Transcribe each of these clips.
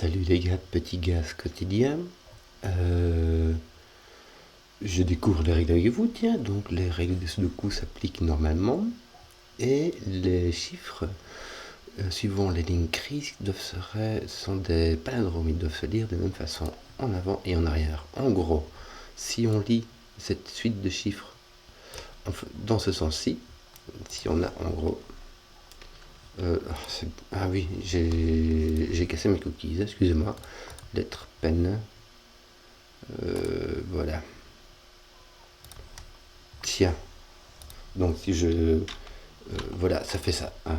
Salut les gars, petit gaz quotidien. Euh, je découvre les règles avec vous, tiens. Donc les règles de Sudoku s'appliquent normalement. Et les chiffres, suivant les lignes crises, sont des palindromes. Ils doivent se lire de la même façon en avant et en arrière. En gros, si on lit cette suite de chiffres dans ce sens-ci, si on a en gros... ah oui, j'ai cassé mes cookies, excusez-moi. Lettre, peine, voilà. Tiens, donc si je... voilà, ça fait ça. Hein.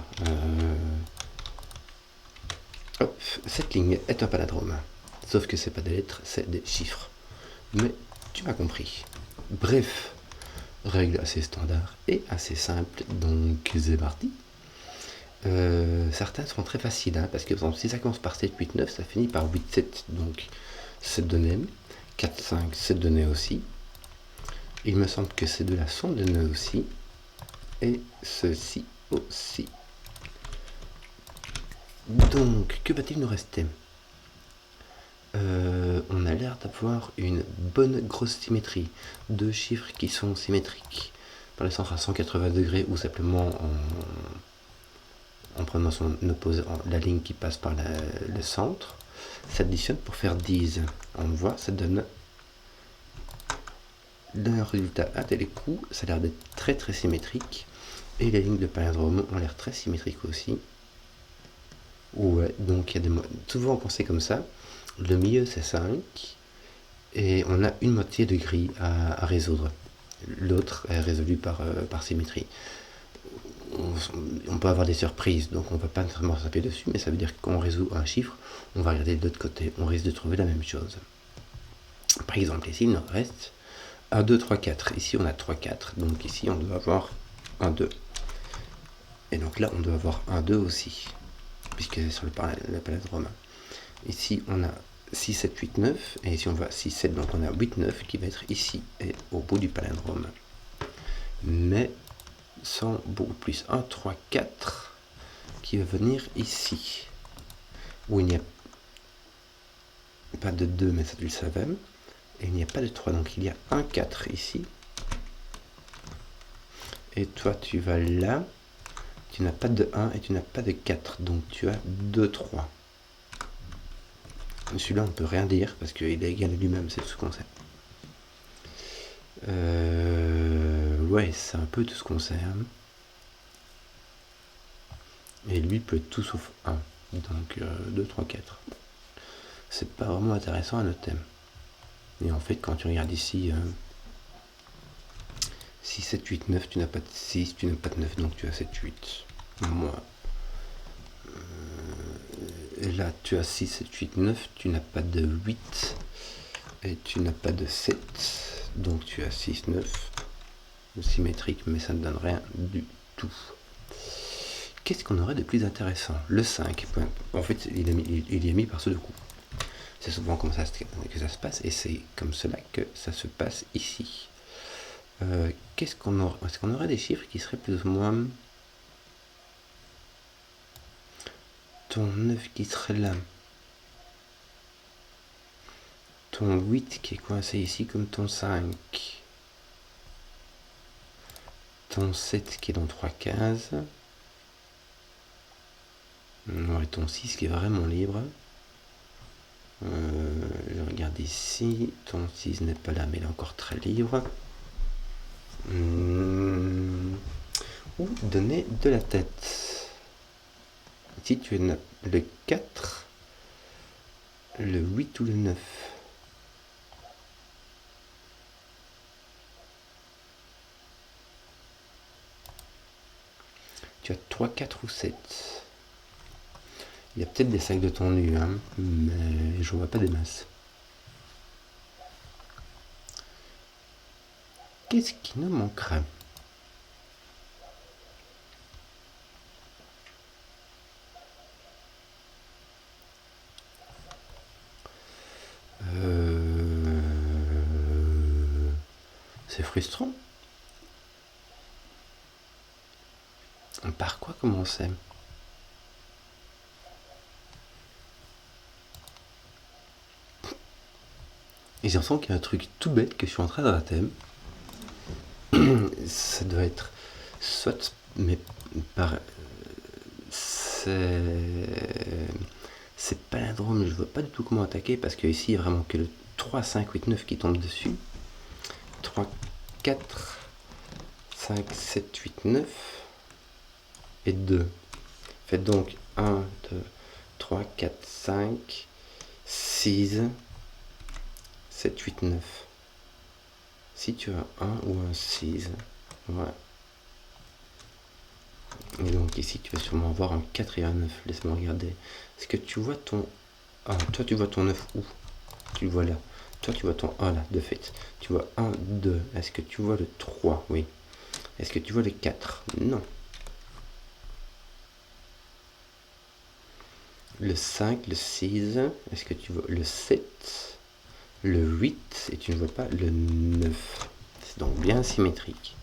Hop, cette ligne est un palindrome. Sauf que c'est pas des lettres, c'est des chiffres. Mais tu m'as compris. Bref, règle assez standard et assez simple, donc c'est parti. Certains seront très faciles, hein, parce que par exemple, si ça commence par 7, 8, 9, ça finit par 8, 7, donc 7 données, 4, 5, 7 données aussi. Il me semble que ces deux-là sont données aussi, et ceci aussi. Donc, que va-t-il nous rester? On a l'air d'avoir une bonne grosse symétrie. Deux chiffres qui sont symétriques. Par le centre à 180 degrés ou simplement en prenant son opposé, la ligne qui passe par le centre, s'additionne pour faire 10. On voit, ça donne un résultat à tel coup. Ça a l'air d'être très très symétrique. Et les lignes de palindrome ont l'air très symétriques aussi. Ouais, donc il y a souvent quand c'est comme ça, le milieu c'est 5 et on a une moitié de grille à résoudre. L'autre est résolu par symétrie. On peut avoir des surprises, donc on ne va pas nécessairement s'appuyer dessus, mais ça veut dire que quand on résout un chiffre, on va regarder de l'autre côté, on risque de trouver la même chose. Par exemple, ici il nous reste 1, 2, 3, 4. Ici on a 3, 4, donc ici on doit avoir 1, 2. Et donc là on doit avoir 1, 2 aussi, puisque c'est sur le palindrome. Ici, on a 6, 7, 8, 9. Et ici, on voit 6, 7. Donc, on a 8, 9 qui va être ici et au bout du palindrome. Mais sans beaucoup plus. 1, 3, 4 qui va venir ici. Où il n'y a pas de 2, mais ça tu le savais. Et il n'y a pas de 3. Donc, il y a 1, 4 ici. Et toi, tu vas là. Tu n'as pas de 1 et tu n'as pas de 4. Donc, tu as 2, 3. Celui-là, on ne peut rien dire parce qu'il est égal à lui-même, c'est tout ce qu'on sait. Ouais, c'est un peu tout ce qu'on sait. Hein. Et lui peut être tout sauf 1. Donc 2, 3, 4. C'est pas vraiment intéressant à noter. Et en fait, quand tu regardes ici, 6, 7, 8, 9, tu n'as pas de 6, tu n'as pas de 9, donc tu as 7, 8. Moi. Et là, tu as 6, 7, 8, 9, tu n'as pas de 8. Et tu n'as pas de 7. Donc tu as 6, 9. Symétrique, mais ça ne donne rien du tout. Qu'est-ce qu'on aurait de plus intéressant? Le 5. En fait, il est mis par ce deux coups. C'est souvent comme ça que ça se passe, et c'est comme cela que ça se passe ici. Est-ce qu'on aurait des chiffres qui seraient plus ou moins... Ton 9 qui serait là. Ton 8 qui est coincé ici comme ton 5. Ton 7 qui est dans 3 cases. On aurait ton 6 qui est vraiment libre. Je regarde ici. Ton 6 n'est pas là, mais il est encore très libre. Ou donner de la tête. Ici, tu as le 4, le 8 ou le 9. Tu as 3, 4 ou 7. Il y a peut-être des sacs de ton nu, hein, mais je vois pas des masses. Qu'est-ce qui nous manquerait? C'est frustrant. Par quoi commencer? Et j'ai l'impression qu'il y a un truc tout bête que je suis en train de rater. Ça doit être soit, mais par. C'est palindrome, je vois pas du tout comment attaquer parce que ici il y a vraiment que le 3, 5, 8, 9 qui tombe dessus. 3, 4, 5, 7, 8, 9 et 2. Faites donc 1, 2, 3, 4, 5, 6, 7, 8, 9. Si tu as un ou un 6, ouais. Et donc ici tu vas sûrement avoir un 4 et un 9. Laisse-moi regarder. Est-ce que tu vois ton 1? Toi tu vois ton 9 où? Tu le vois là. Toi tu vois ton 1 là, de fait. Tu vois 1, 2. Est-ce que tu vois le 3? Oui. Est-ce que tu vois le 4? Non. Le 5, le 6. Est-ce que tu vois le 7? Le 8? Et tu ne vois pas le 9. C'est donc bien symétrique.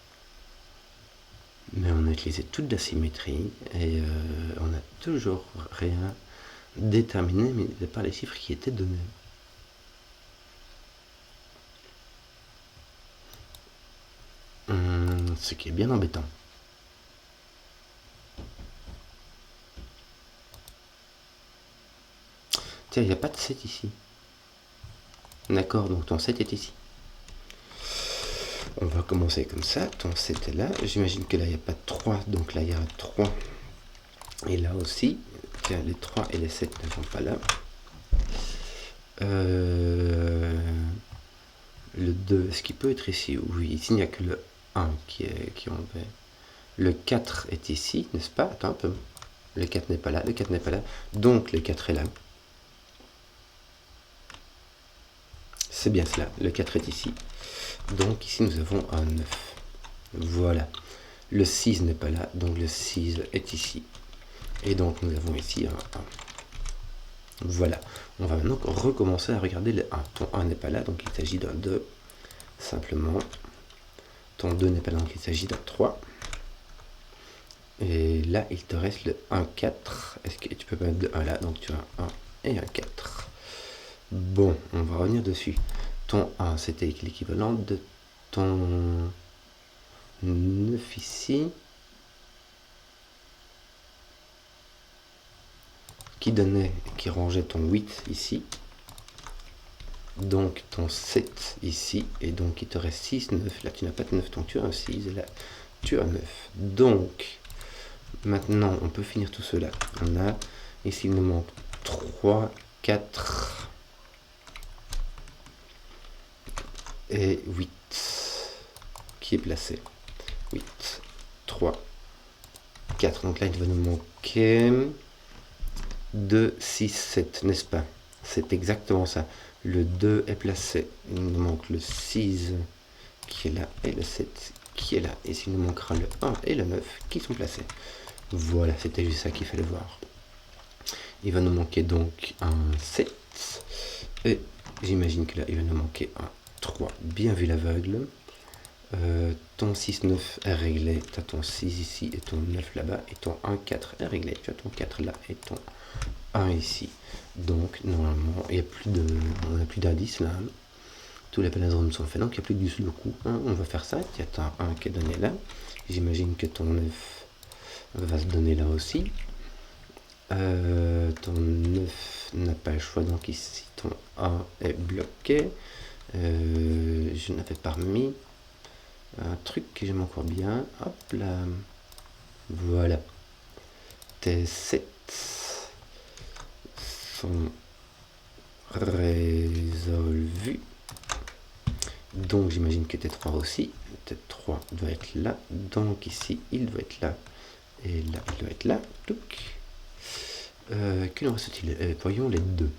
Mais on a utilisé toute la symétrie et on n'a toujours rien déterminé, mais à part les chiffres qui étaient donnés. Ce qui est bien embêtant. Tiens, il n'y a pas de 7 ici. D'accord, donc ton 7 est ici. On va commencer comme ça. Ton 7 est là. J'imagine que là, il n'y a pas de 3. Donc là, il y a un 3. Et là aussi. Tiens, les 3 et les 7 ne sont pas là. Le 2, est-ce qu'il peut être ici? Oui, ici, il n'y a que le 1 qui est enlevé. Le 4 est ici, n'est-ce pas? Attends un peu. Le 4 n'est pas là, le 4 n'est pas là. Donc, le 4 est là. C'est bien cela. Le 4 est ici. Donc, ici, nous avons un 9. Voilà. Le 6 n'est pas là. Donc, le 6 est ici. Et donc, nous avons ici un 1. Voilà. On va maintenant recommencer à regarder le 1. Ton 1 n'est pas là, donc il s'agit d'un 2. Simplement. Ton 2 n'est pas là, donc il s'agit d'un 3. Et là, il te reste le 1, 4. Est-ce que tu peux mettre de 1 là? Donc, tu as un 1 et un 4. Bon, on va revenir dessus. Ton 1, c'était l'équivalent de ton 9 ici. Qui rangeait ton 8 ici. Donc ton 7 ici. Et donc il te reste 6, 9. Là, tu n'as pas de 9, donc tu as un 6. Et là, tu as 9. Donc, maintenant, on peut finir tout cela. On a, ici, il nous manque 3, 4... et 8 qui est placé. 8, 3, 4. Donc là, il va nous manquer 2, 6, 7, n'est-ce pas? C'est exactement ça. Le 2 est placé. Il nous manque le 6 qui est là et le 7 qui est là. Et s'il nous manquera le 1 et le 9 qui sont placés. Voilà, c'était juste ça qu'il fallait voir. Il va nous manquer donc un 7. Et j'imagine que là, il va nous manquer un 3, bien vu l'aveugle. Ton 6, 9 est réglé, tu as ton 6 ici et ton 9 là-bas, et ton 1, 4 est réglé, tu as ton 4 là et ton 1 ici. Donc normalement, il y a on n'a plus d'indices là. Tous les palindromes sont faits, donc il n'y a plus que du sudoku. On va faire ça, il y a ton 1 qui est donné là. J'imagine que ton 9 va se donner là aussi. Ton 9 n'a pas le choix, donc ici ton 1 est bloqué. Je n'avais pas remis un truc que j'aime encore bien. Hop là. Voilà. Tes 7 sont résolvus. Donc j'imagine que tes 3 aussi. Tes 3 doit être là. Donc ici, il doit être là. Et là, il doit être là. Que nous reste-t-il? Voyons les 2.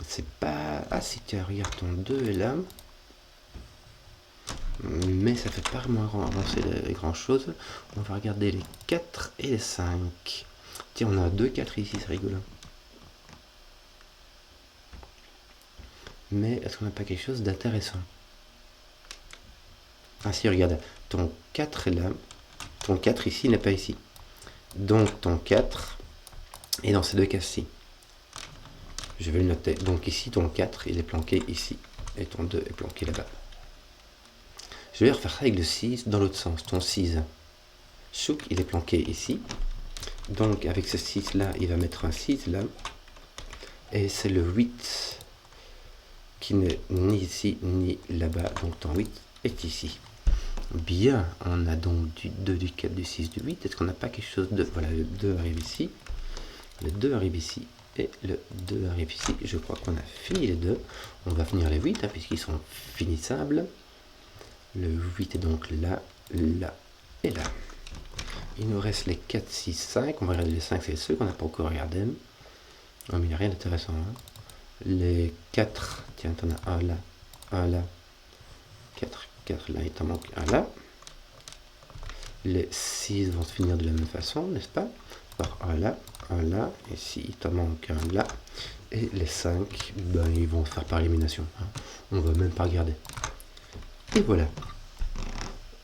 C'est pas... Ah si, tiens, regarde, ton 2 est là. Mais ça fait pas vraiment avancer grand chose. On va regarder les 4 et les 5. Tiens, on a 2 4 ici, c'est rigolo. Mais est-ce qu'on n'a pas quelque chose d'intéressant? Ah si, regarde, ton 4 est là. Ton 4 ici n'est pas ici. Donc ton 4 est dans ces deux cases-ci. je vais le noter. Donc ici, ton 4, il est planqué ici, et ton 2 est planqué là-bas. Je vais refaire ça avec le 6 dans l'autre sens. Ton 6, chouk, il est planqué ici. Donc avec ce 6 là, il va mettre un 6 là. Et c'est le 8 qui n'est ni ici ni là-bas. Donc ton 8 est ici. Bien, on a donc du 2, du 4, du 6, du 8. Est-ce qu'on n'a pas quelque chose de... Voilà, le 2 arrive ici. Le 2 arrive ici. Et le 2 arrive ici. Je crois qu'on a fini les deux. On va finir les 8 puisqu'ils sont finissables. Le 8 est donc là, là et là. Il nous reste les 4, 6, 5. On va regarder les 5, c'est ceux qu'on n'a pas encore regardé. Oh, mais il n'y a rien d'intéressant. Hein. Les 4, tiens, t'en as un là, 4, 4 là, il t'en manque un là. Les 6 vont se finir de la même façon, n'est-ce pas? Par un là, et ici il t'en manque un là. Et les 5, ben, ils vont se faire par élimination. Hein. On va même pas regarder. Et voilà.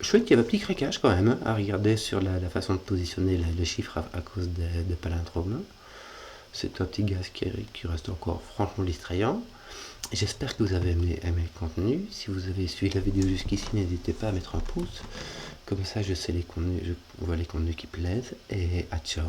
Chouette qu'il y a un petit craquage quand même, hein, à regarder sur la façon de positionner le chiffre à cause des palindromes. C'est un petit gaz qui reste encore franchement distrayant. J'espère que vous avez aimé le contenu. Si vous avez suivi la vidéo jusqu'ici, n'hésitez pas à mettre un pouce. Comme ça, je sais les contenus, je vois les contenus qui plaisent. Et à ciao.